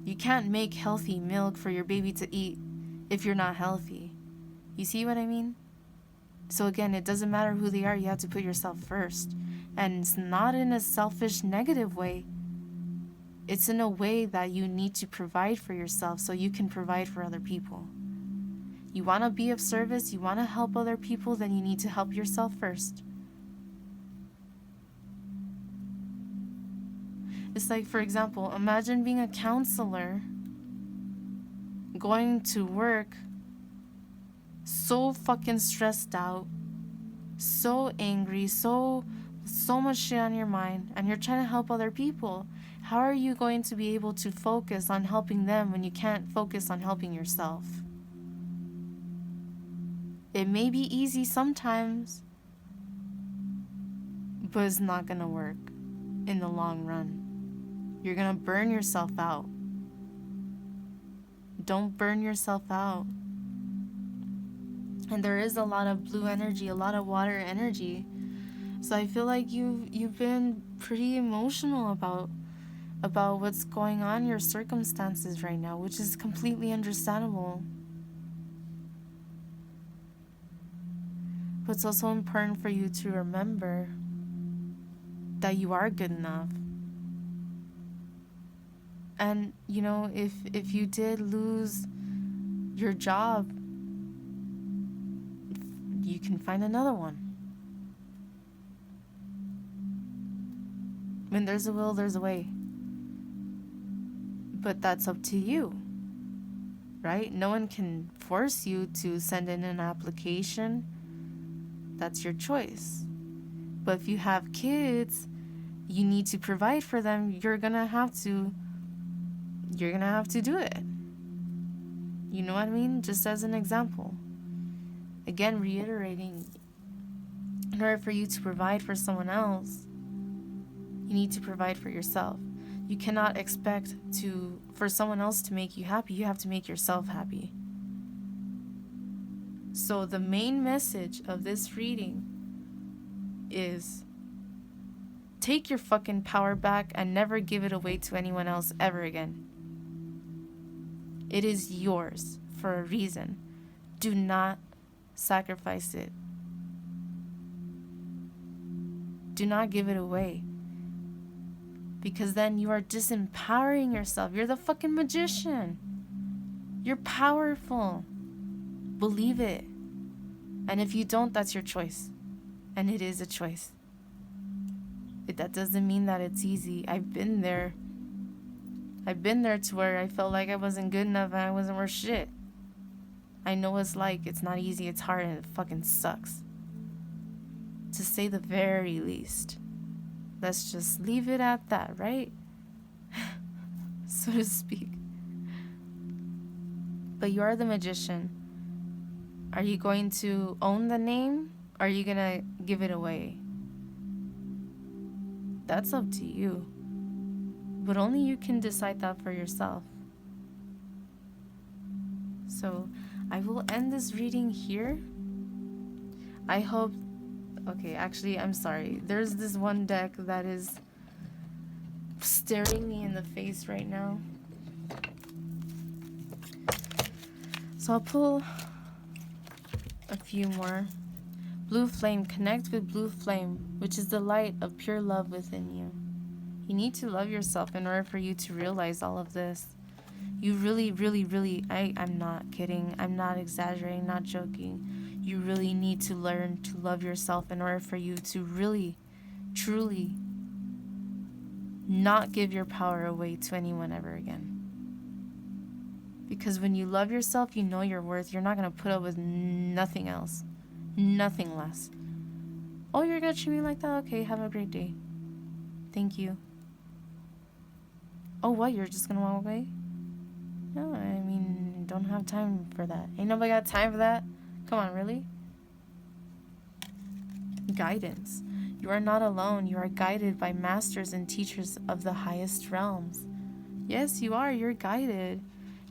You can't make healthy milk for your baby to eat if you're not healthy. You see what I mean? So again, it doesn't matter who they are, you have to put yourself first. And it's not in a selfish, negative way. It's in a way that you need to provide for yourself so you can provide for other people. You want to be of service, you want to help other people, then you need to help yourself first. It's like, for example, imagine being a counselor, going to work so fucking stressed out, so angry, so much shit on your mind, and you're trying to help other people. How are you going to be able to focus on helping them when you can't focus on helping yourself? It may be easy sometimes, but it's not gonna work in the long run. You're gonna burn yourself out. Don't burn yourself out. And there is a lot of blue energy, a lot of water energy. So I feel like you've been pretty emotional about what's going on, your circumstances right now, which is completely understandable. But it's also important for you to remember that you are good enough. And, you know, if you did lose your job, you can find another one. When there's a will, there's a way. But that's up to you, right? No one can force you to send in an application. That's your choice. But if you have kids, you need to provide for them. You're gonna have to do it. You know what I mean? Just as an example. Again, reiterating, in order for you to provide for someone else, you need to provide for yourself. You cannot expect for someone else to make you happy. You have to make yourself happy. So the main message of this reading is take your fucking power back and never give it away to anyone else ever again. It is yours for a reason. Do not sacrifice it. Do not give it away. Because then you are disempowering yourself. You're the fucking magician. You're powerful. Believe it. And if you don't, that's your choice. And it is a choice. That doesn't mean that it's easy. I've been there. To where I felt like I wasn't good enough and I wasn't worth shit. I know what it's like. It's not easy. It's hard and it fucking sucks. To say the very least. Let's just leave it at that, right? So to speak. But you are the magician. Are you going to own the name? Or are you going to give it away? That's up to you. But only you can decide that for yourself. So I will end this reading here. I hope... Okay, actually, I'm sorry. There's this one deck that is staring me in the face right now. So I'll pull a few more. Blue Flame. Connect with Blue Flame, which is the light of pure love within you. You need to love yourself in order for you to realize all of this. You really, really, really, I'm not kidding. I'm not exaggerating, not joking. You really need to learn to love yourself in order for you to really, truly not give your power away to anyone ever again. Because when you love yourself, you know your worth. You're not going to put up with nothing else. Nothing less. Oh, you're going to treat me like that? Okay, have a great day. Thank you. Oh, what? You're just going to walk away? No, I mean, don't have time for that. Ain't nobody got time for that. Come on, really? Guidance. You are not alone. You are guided by masters and teachers of the highest realms. Yes, you are. You're guided.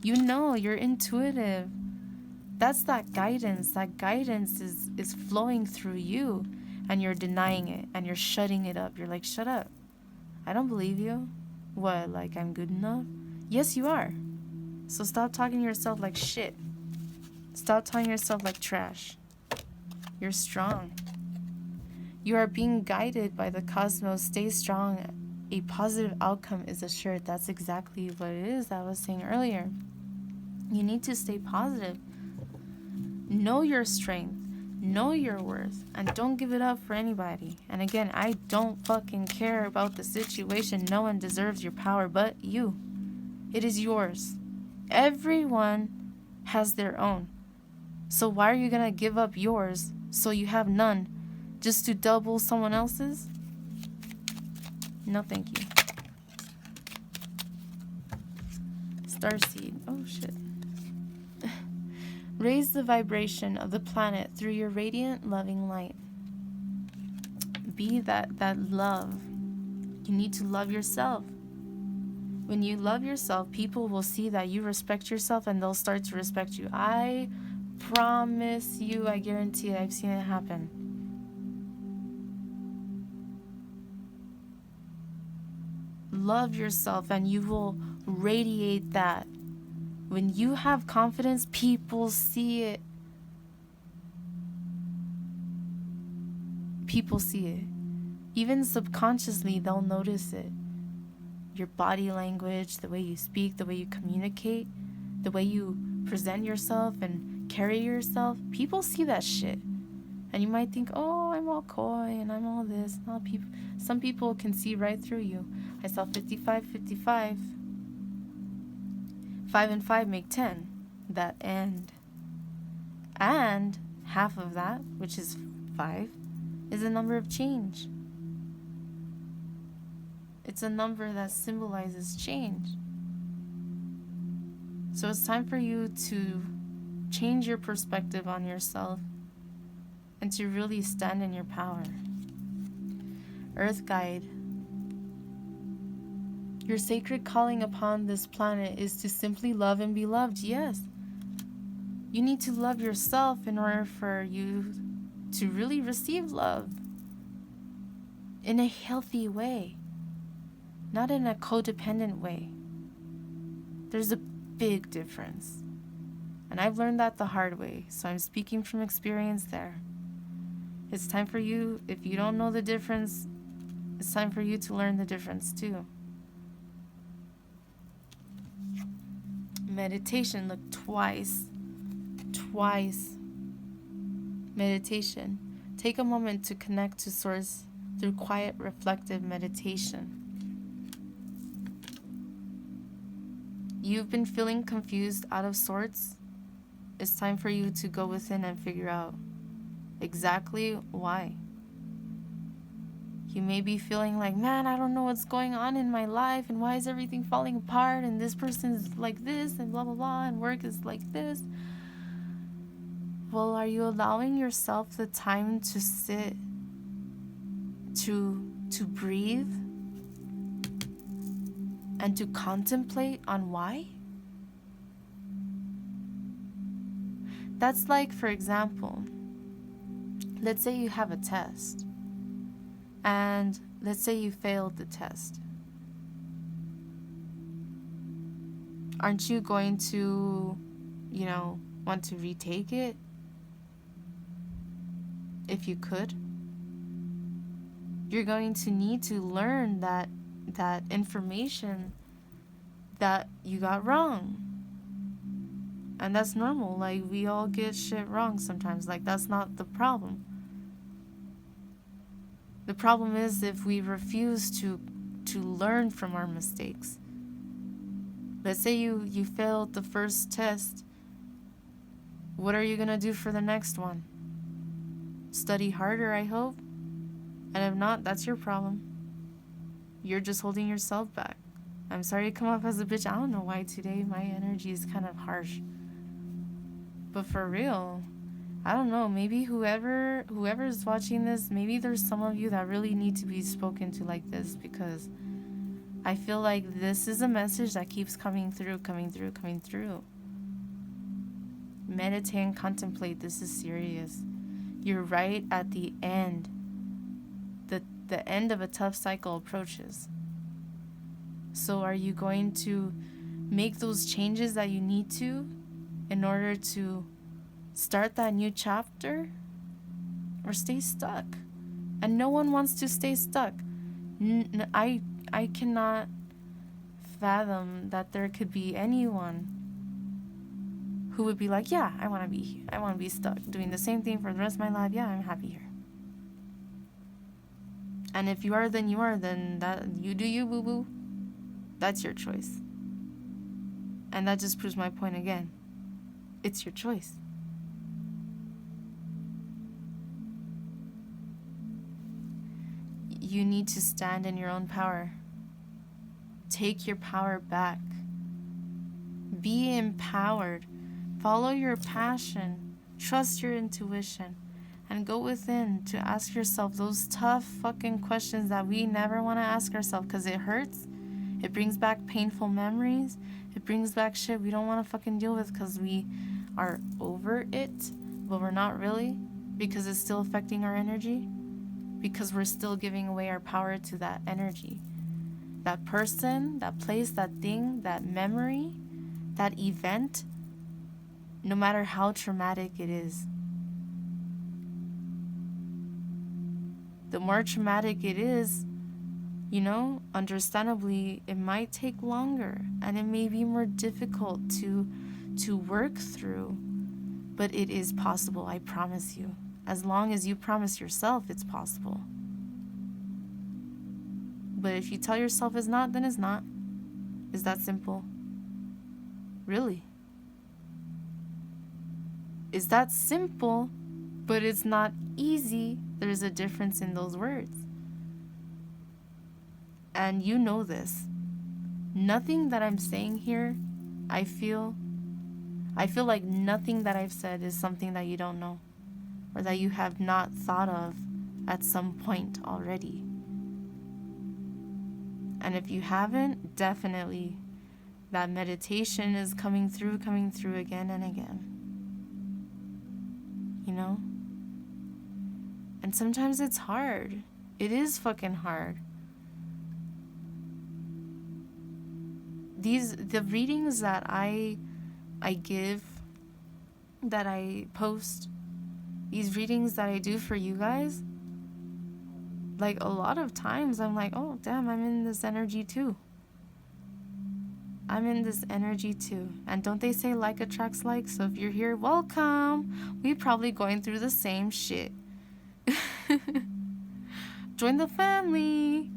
You know, you're intuitive. That's that guidance. That guidance is flowing through you, and you're denying it, and you're shutting it up. You're like, shut up. I don't believe you. What, like I'm good enough? Yes, you are. So stop talking to yourself like shit. Stop talking to yourself like trash. You're strong. You are being guided by the cosmos. Stay strong. A positive outcome is assured. That's exactly what it is I was saying earlier. You need to stay positive. Know your strength. Know your worth and don't give it up for anybody. And again, I don't fucking care about the situation. No one deserves your power but you. It is yours. Everyone has their own. So why are you gonna give up yours so you have none just to double someone else's? No, thank you. Starseed. Oh, shit. Raise the vibration of the planet through your radiant, loving light. Be that love. You need to love yourself. When you love yourself, people will see that you respect yourself and they'll start to respect you. I promise you, I guarantee it, I've seen it happen. Love yourself and you will radiate that. When you have confidence, people see it. People see it. Even subconsciously, they'll notice it. Your body language, the way you speak, the way you communicate, the way you present yourself and carry yourself. People see that shit. And you might think, oh, I'm all coy and I'm all this. No, some people can see right through you. I saw 55. 5 and 5 make 10. That end. And half of that, which is 5, is a number of change. It's a number that symbolizes change. So it's time for you to change your perspective on yourself and to really stand in your power. Earth Guide. Your sacred calling upon this planet is to simply love and be loved. Yes. You need to love yourself in order for you to really receive love in a healthy way, not in a codependent way. There's a big difference. And I've learned that the hard way, so I'm speaking from experience there. It's time for you, if you don't know the difference, it's time for you to learn the difference too. Meditation, look, twice. Meditation. Take a moment to connect to Source through quiet, reflective meditation. You've been feeling confused, out of sorts. It's time for you to go within and figure out exactly why. You may be feeling like, man, I don't know what's going on in my life and why is everything falling apart and this person's like this and blah, blah, blah, and work is like this. Well, are you allowing yourself the time to sit, to breathe, and to contemplate on why? That's like, for example, let's say you have a test. And let's say you failed the test. Aren't you going to, want to retake it? If you could. You're going to need to learn that information that you got wrong. And that's normal. Like, we all get shit wrong sometimes. Like, that's not the problem. The problem is if we refuse to learn from our mistakes. Let's say you failed the first test. What are you going to do for the next one? Study harder, I hope. And if not, that's your problem. You're just holding yourself back. I'm sorry to come off as a bitch. I don't know why today my energy is kind of harsh. But for real, I don't know, maybe whoever's watching this, maybe there's some of you that really need to be spoken to like this, because I feel like this is a message that keeps coming through. Meditate and contemplate. This is serious. You're right at the end. The end of a tough cycle approaches. So are you going to make those changes that you need to in order to start that new chapter, or stay stuck? And no one wants to stay stuck. I cannot fathom that there could be anyone who would be like, yeah, I want to be stuck doing the same thing for the rest of my life. Yeah, I'm happy here. And if you are, then you are. Then that you do you, boo boo. That's your choice. And that just proves my point again. It's your choice. You need to stand in your own power. Take your power back. Be empowered. Follow your passion. Trust your intuition. And go within to ask yourself those tough fucking questions that we never want to ask ourselves because it hurts. It brings back painful memories. It brings back shit we don't want to fucking deal with because we are over it, but we're not really, because it's still affecting our energy, because we're still giving away our power to that energy. That person, that place, that thing, that memory, that event, no matter how traumatic it is. The more traumatic it is, understandably, it might take longer and it may be more difficult to work through, but it is possible, I promise you. As long as you promise yourself it's possible. But if you tell yourself it's not, then it's not. It's that simple. Really. It's that simple, but it's not easy. There's a difference in those words. And you know this. Nothing that I'm saying here, I feel like nothing that I've said is something that you don't know or that you have not thought of at some point already. And if you haven't, definitely that meditation is coming through again and again. And sometimes it's hard. It is fucking hard. The readings that I give, that I post, these readings that I do for you guys, like a lot of times I'm like, oh damn, I'm in this energy too. And don't they say like attracts like? So if you're here, welcome. We're probably going through the same shit. Join the family.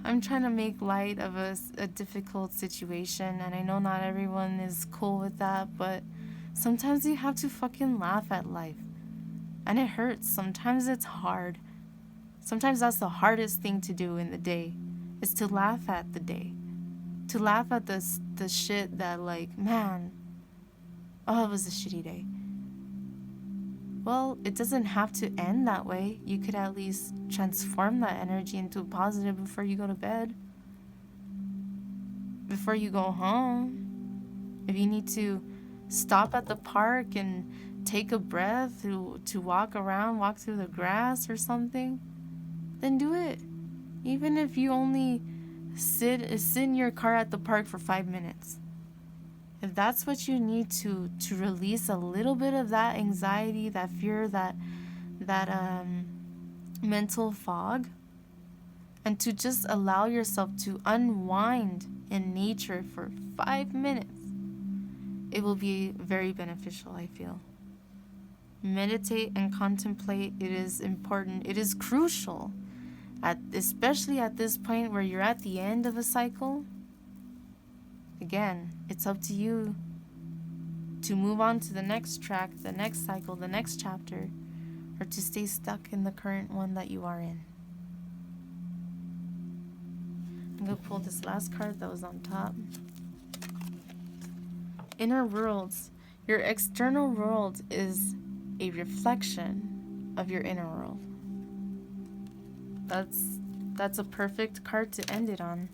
I'm trying to make light of a difficult situation, and I know not everyone is cool with that, but sometimes you have to fucking laugh at life. And it hurts. Sometimes it's hard. Sometimes that's the hardest thing to do in the day, is to laugh at the day. To laugh at the shit that, like, man, oh, it was a shitty day. Well, it doesn't have to end that way. You could at least transform that energy into a positive before you go to bed. Before you go home. If you need to stop at the park and take a breath to walk around, walk through the grass or something, then do it. Even if you only sit in your car at the park for 5 minutes. If that's what you need to release a little bit of that anxiety, that fear, that mental fog, and to just allow yourself to unwind in nature for 5 minutes, it will be very beneficial, I feel. Meditate and contemplate. It is important. It is crucial, especially at this point where you're at the end of a cycle. Again, it's up to you to move on to the next track, the next cycle, the next chapter, or to stay stuck in the current one that you are in. I'm going to pull this last card that was on top. Inner worlds. Your external world is a reflection of your inner world. That's a perfect card to end it on.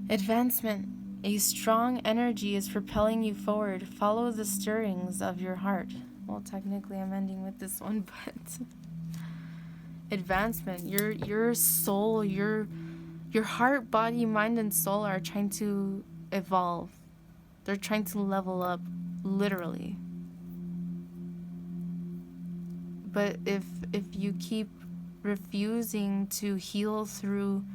Advancement. A strong energy is propelling you forward. Follow the stirrings of your heart. Well, technically I'm ending with this one, but advancement. Your soul, your heart, body, mind, and soul are trying to evolve. They're trying to level up, literally. But if you keep refusing to heal through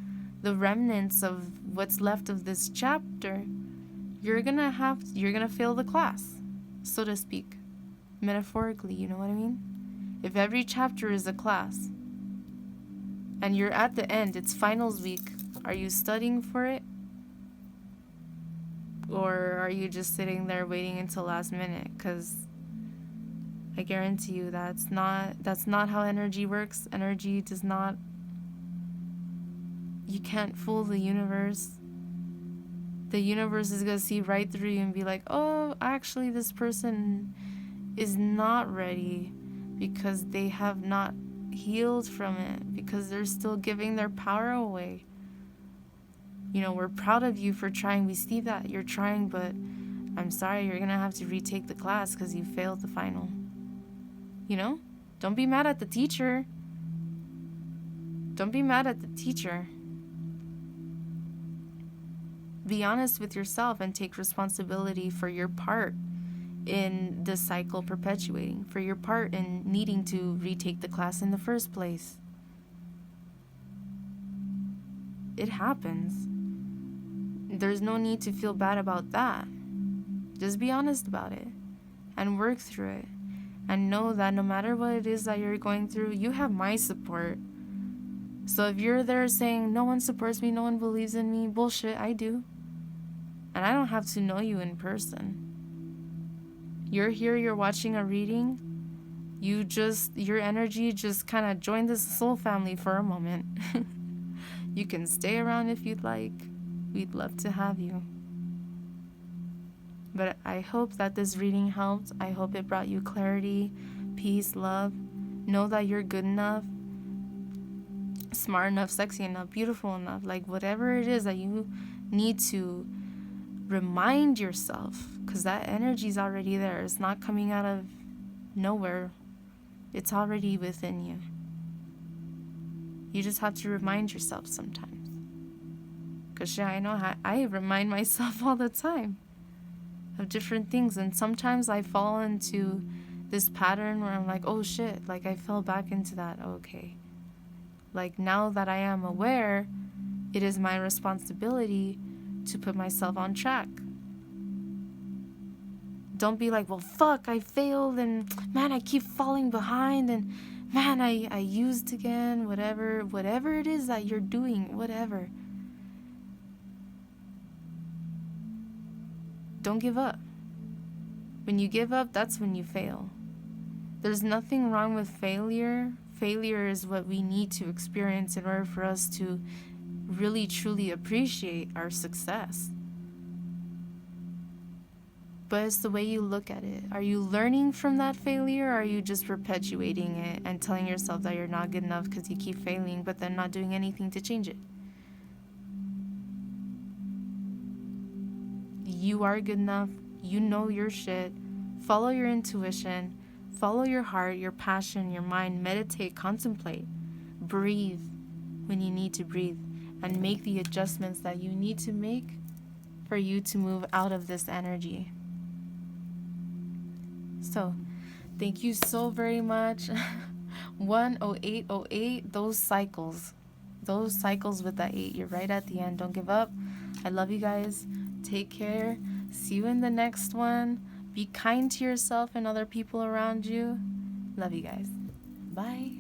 the remnants of what's left of this chapter, you're gonna fail the class, so to speak. Metaphorically, you know what I mean? If every chapter is a class and you're at the end, it's finals week, are you studying for it? Or are you just sitting there waiting until last minute? Because I guarantee you that's not how energy works. Energy does not, you can't fool the universe. The universe is going to see right through you and be like, oh, actually this person is not ready because they have not healed from it, because they're still giving their power away. You know, we're proud of you for trying. We see that you're trying, but I'm sorry, you're going to have to retake the class because you failed the final. You know? Don't be mad at the teacher. Don't be mad at the teacher. Be honest with yourself and take responsibility for your part in the cycle perpetuating, for your part in needing to retake the class in the first place. It happens. There's no need to feel bad about that. Just be honest about it and work through it. And know that no matter what it is that you're going through, you have my support. So if you're there saying, no one supports me, no one believes in me, bullshit, I do. And I don't have to know you in person. You're here, you're watching a reading. Your energy just kind of joined this soul family for a moment. You can stay around if you'd like. We'd love to have you. But I hope that this reading helped. I hope it brought you clarity, peace, love. Know that you're good enough, smart enough, sexy enough, beautiful enough. Like whatever it is that you need to remind yourself, because that energy's already there. It's not coming out of nowhere. It's already within you. You just have to remind yourself sometimes. Because I know how I remind myself all the time of different things, and sometimes I fall into this pattern where I'm like, oh shit, like I fell back into that. Okay, like now that I am aware, it is my responsibility to put myself on track. Don't be like, well fuck, I failed, and man, I keep falling behind, and man, I used again. Whatever it is that you're doing, whatever, don't give up. When you give up, that's when you fail. There's nothing wrong with failure. Failure is what we need to experience in order for us to really truly appreciate our success. But it's the way you look at it. Are you learning from that failure, or are you just perpetuating it and telling yourself that you're not good enough because you keep failing, but then not doing anything to change it? You are good enough. You know your shit. Follow your intuition. Follow your heart, your passion, your mind. Meditate, contemplate. Breathe when you need to breathe. And make the adjustments that you need to make for you to move out of this energy. So, thank you so very much. 10808, those cycles with that 8, you're right at the end. Don't give up. I love you guys. Take care. See you in the next one. Be kind to yourself and other people around you. Love you guys. Bye.